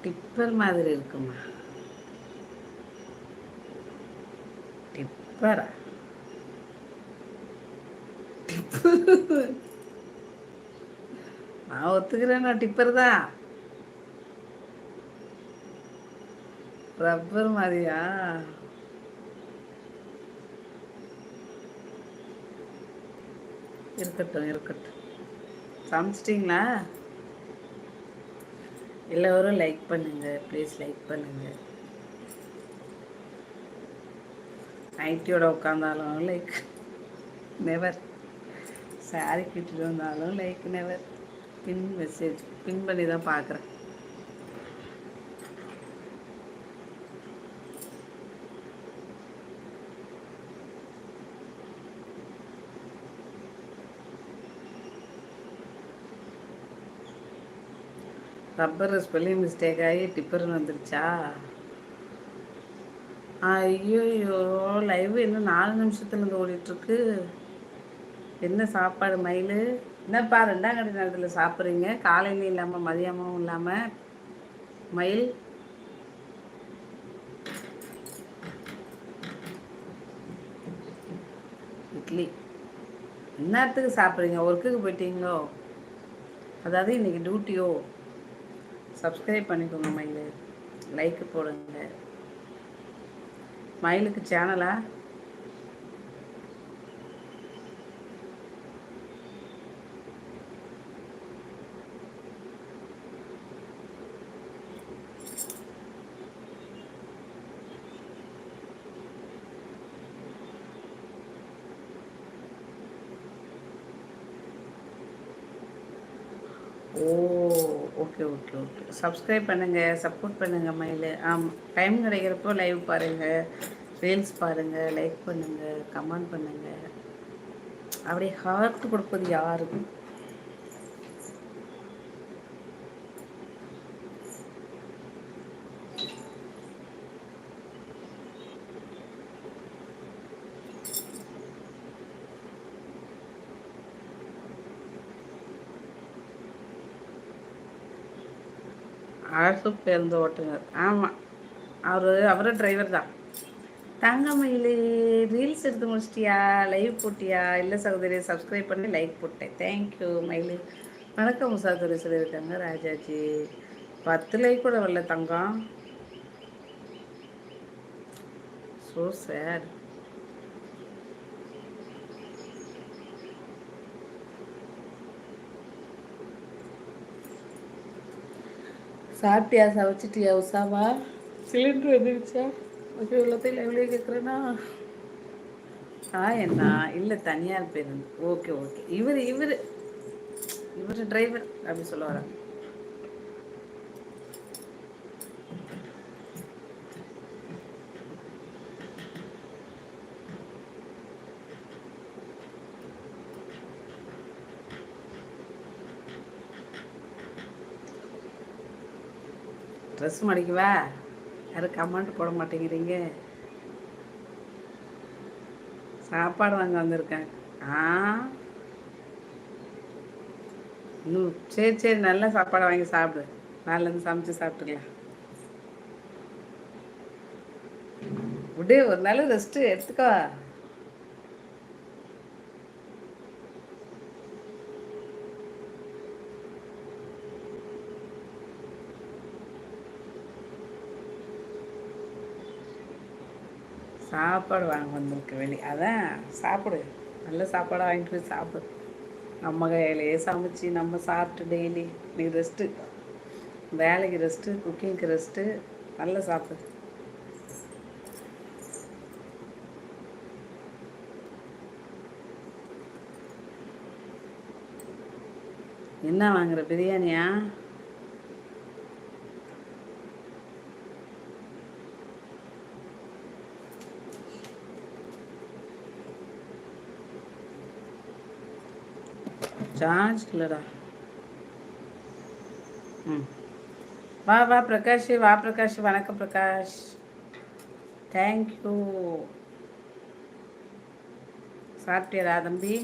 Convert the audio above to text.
Tipper மாதிரி இருக்குமா? டிப்பரா? நான் ஒத்துக்கிறேன், நான் டிப்பர் தான். ரப்பர் மாதிரியா? இருக்கட்டும் இருக்கட்டும். சமைச்சிட்டிங்களா? எல்லோரும் லைக் பண்ணுங்க ப்ளீஸ், லைக் பண்ணுங்க. நைட்டியோட உட்காந்தாலும் லைக் நெவர். சாரி கிட்டிட்டு வந்தாலும் லைக் நெவர். பின் மெசேஜ் பின் பண்ணி தான் பார்க்குறேன். ரப்பர் ஸ்பெல்லிங் மிஸ்டேக் ஆகி டிப்பர்னு வந்துருச்சா? ஐயோயோ, லைவ் இன்னும் 4 நிமிஷத்துலேருந்து ஓடிட்டுருக்கு. என்ன சாப்பாடு மயில்? என்னப்பா 2ஆம் கட்ட நேரத்தில் சாப்பிட்றீங்க? காலையிலும் இல்லாமல் மதியமும் இல்லாமல் மயில். இட்லி என்னத்துக்கு சாப்பிட்றீங்க? ஒர்க்குக்கு போயிட்டீங்களோ? அதாவது இன்றைக்கி டியூட்டியோ? சப்ஸ்கிரைப் பண்ணிக்கோங்க மயில், லைக்கு போடுங்க. மயிலுக்கு சேனலா? ஓ, ஓகே ஓகே ஓகே. சப்ஸ்கிரைப் பண்ணுங்கள், சப்போர்ட் பண்ணுங்கள் மயில். ஆமாம், டைம் கிடைக்கிறப்போ லைவ் பாருங்கள், ரீல்ஸ் பாருங்கள், லைக் பண்ணுங்கள், கமெண்ட் பண்ணுங்கள். அப்படியே ஹார்ட் கொடுப்பது யாருக்கு? அரசு பேருந்து ஓட்டுநர். ஆமாம், அவரும் டிரைவர் தான். தங்கமயிலே, ரீல்ஸ் எடுத்து முடிச்சிட்டியா? லைவ் போட்டியா? இல்லை சகோதரி, சப்ஸ்கிரைப் பண்ணி லைக் போட்டேன். தேங்க்யூ மயிலு. வணக்கம் சகோதரி சொல்லியிருக்காங்க ராஜாஜி. 10 லைக் கூட வரல தங்கம். So sad. சாப்பிட்டியா? சமைச்சிட்டியா உஷாவா? சிலிண்டர் வந்துருச்சா? ஓகே, எல்லாத்தையும் லைவ்லேயே கேட்குறேன்னா என்ன இல்லை, தனியார் பேருந்து. Okay okay. இவர் டிரைவர் அப்படின்னு சொல்ல வரேன். ட்ரெஸ் மடிக்கவா? யாரும் கமெண்ட் போட மாட்டேங்கிறீங்க. சாப்பாடு வாங்க வந்திருக்கேன். சரி சரி, நல்ல சாப்பாடை வாங்கி சாப்பிடு. நாளிலேருந்து சமைச்சு சாப்பிட்டுக்கலாம். விடு, ஒரு நாள் ரெஸ்ட்டு எடுத்துக்கோ. சாப்பாடு வாங்க வந்திருக்கு வெளி, அதான் சாப்பிடு. நல்ல சாப்பாடாக வாங்கிட்டு போய் சாப்பிடு. நம்ம கையிலையே சமைச்சு நம்ம சாப்பிட்டு டெய்லி. நீ ரெஸ்ட்டு, வேலைக்கு ரெஸ்ட்டு, குக்கிங்க்கு ரெஸ்ட்டு. நல்லா சாப்பிடு. என்ன வாங்குற? பிரியாணியா? சார்ஜ் இல்லைடா. வா வா பிரகாஷ், வா பிரகாஷ். வணக்கம் பிரகாஷ், தேங்க்யூ. சாப்பிட்டியடா தம்பி?